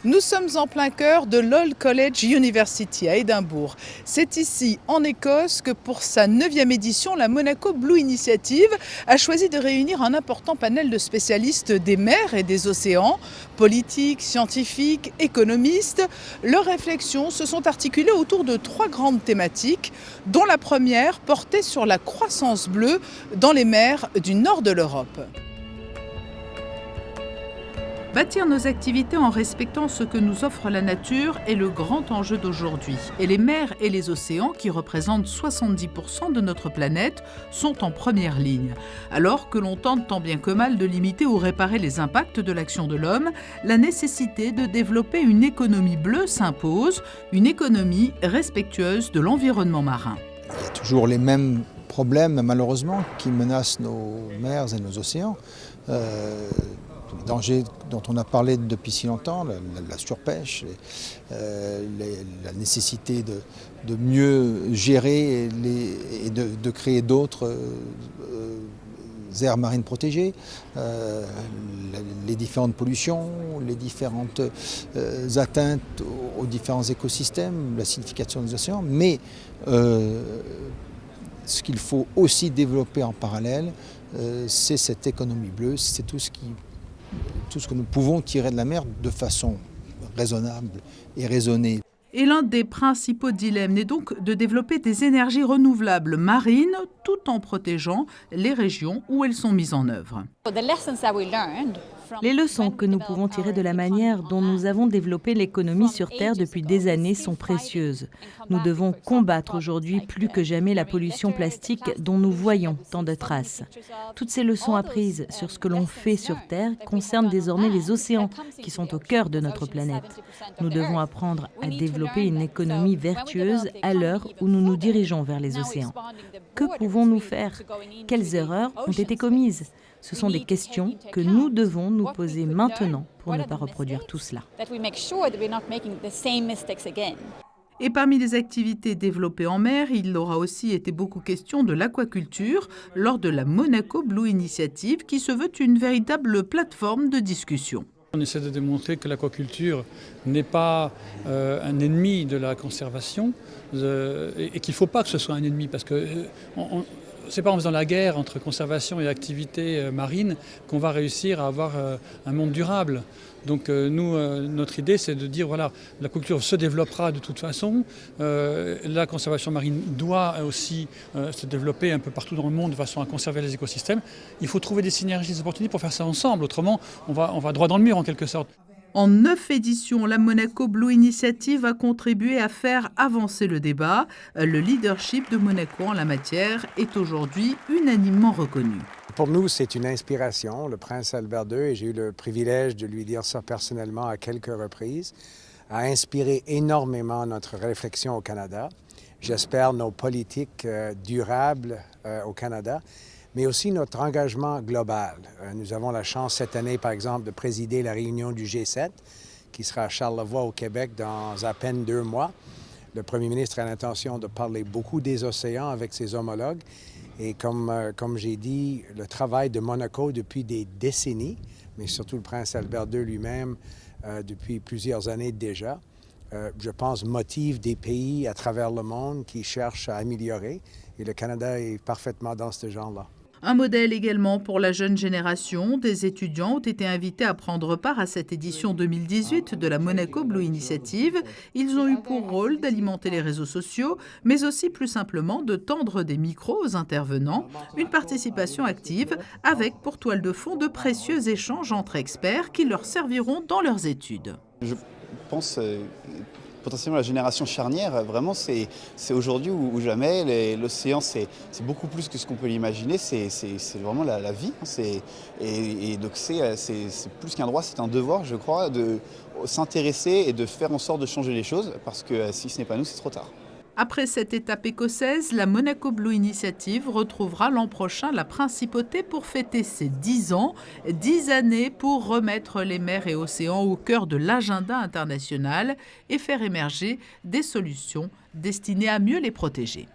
Nous sommes en plein cœur de l'Old College University à Édimbourg. C'est ici, en Écosse, que pour sa 9e édition, la Monaco Blue Initiative a choisi de réunir un important panel de spécialistes des mers et des océans, politiques, scientifiques, économistes. Leurs réflexions se sont articulées autour de 3 grandes thématiques, dont la première portait sur la croissance bleue dans les mers du nord de l'Europe. Bâtir nos activités en respectant ce que nous offre la nature est le grand enjeu d'aujourd'hui. Et les mers et les océans, qui représentent 70% de notre planète, sont en première ligne. Alors que l'on tente tant bien que mal de limiter ou réparer les impacts de l'action de l'homme, la nécessité de développer une économie bleue s'impose, une économie respectueuse de l'environnement marin. Il y a toujours les mêmes problèmes, malheureusement, qui menacent nos mers et nos océans. Les dangers dont on a parlé depuis si longtemps, la surpêche, la nécessité de mieux gérer et de créer d'autres aires marines protégées, les différentes pollutions, les différentes atteintes aux différents écosystèmes, l'acidification des océans, mais ce qu'il faut aussi développer en parallèle, c'est cette économie bleue, c'est tout ce que nous pouvons tirer de la mer de façon raisonnable et raisonnée. Et l'un des principaux dilemmes est donc de développer des énergies renouvelables marines tout en protégeant les régions où elles sont mises en œuvre. Les leçons que nous pouvons tirer de la manière dont nous avons développé l'économie sur Terre depuis des années sont précieuses. Nous devons combattre aujourd'hui plus que jamais la pollution plastique dont nous voyons tant de traces. Toutes ces leçons apprises sur ce que l'on fait sur Terre concernent désormais les océans qui sont au cœur de notre planète. Nous devons apprendre à développer une économie vertueuse à l'heure où nous nous dirigeons vers les océans. Que pouvons-nous faire? Quelles erreurs ont été commises? Ce sont des questions que nous devons nous poser maintenant pour ne pas reproduire tout cela. Et parmi les activités développées en mer, il aura aussi été beaucoup question de l'aquaculture lors de la Monaco Blue Initiative qui se veut une véritable plateforme de discussion. On essaie de démontrer que l'aquaculture n'est pas un ennemi de la conservation et qu'il ne faut pas que ce soit un ennemi parce que c'est pas en faisant la guerre entre conservation et activité marine qu'on va réussir à avoir un monde durable. Donc nous, notre idée, c'est de dire voilà, l'aquaculture se développera de toute façon. La conservation marine doit aussi se développer un peu partout dans le monde de façon à conserver les écosystèmes. Il faut trouver des synergies, des opportunités pour faire ça ensemble. Autrement, on va droit dans le mur en quelque sorte. En 9 éditions, la Monaco Blue Initiative a contribué à faire avancer le débat. Le leadership de Monaco en la matière est aujourd'hui unanimement reconnu. Pour nous, c'est une inspiration, le prince Albert II, et j'ai eu le privilège de lui dire ça personnellement à quelques reprises, a inspiré énormément notre réflexion au Canada. J'espère nos politiques durables au Canada, mais aussi notre engagement global. Nous avons la chance cette année, par exemple, de présider la réunion du G7, qui sera à Charlevoix au Québec dans à peine 2 mois. Le premier ministre a l'intention de parler beaucoup des océans avec ses homologues. Et comme j'ai dit, le travail de Monaco depuis des décennies, mais surtout le prince Albert II lui-même depuis plusieurs années déjà, je pense, motive des pays à travers le monde qui cherchent à améliorer. Et le Canada est parfaitement dans ce genre-là. Un modèle également pour la jeune génération. Des étudiants ont été invités à prendre part à cette édition 2018 de la Monaco Blue Initiative. Ils ont eu pour rôle d'alimenter les réseaux sociaux, mais aussi plus simplement de tendre des micros aux intervenants. Une participation active avec pour toile de fond de précieux échanges entre experts qui leur serviront dans leurs études. Je pense potentiellement la génération charnière, vraiment c'est aujourd'hui ou jamais. L'océan c'est beaucoup plus que ce qu'on peut l'imaginer, c'est vraiment la vie. Et donc c'est plus qu'un droit, c'est un devoir je crois de s'intéresser et de faire en sorte de changer les choses parce que si ce n'est pas nous, c'est trop tard. Après cette étape écossaise, la Monaco Blue Initiative retrouvera l'an prochain la principauté pour fêter ses 10 ans, 10 années pour remettre les mers et océans au cœur de l'agenda international et faire émerger des solutions destinées à mieux les protéger.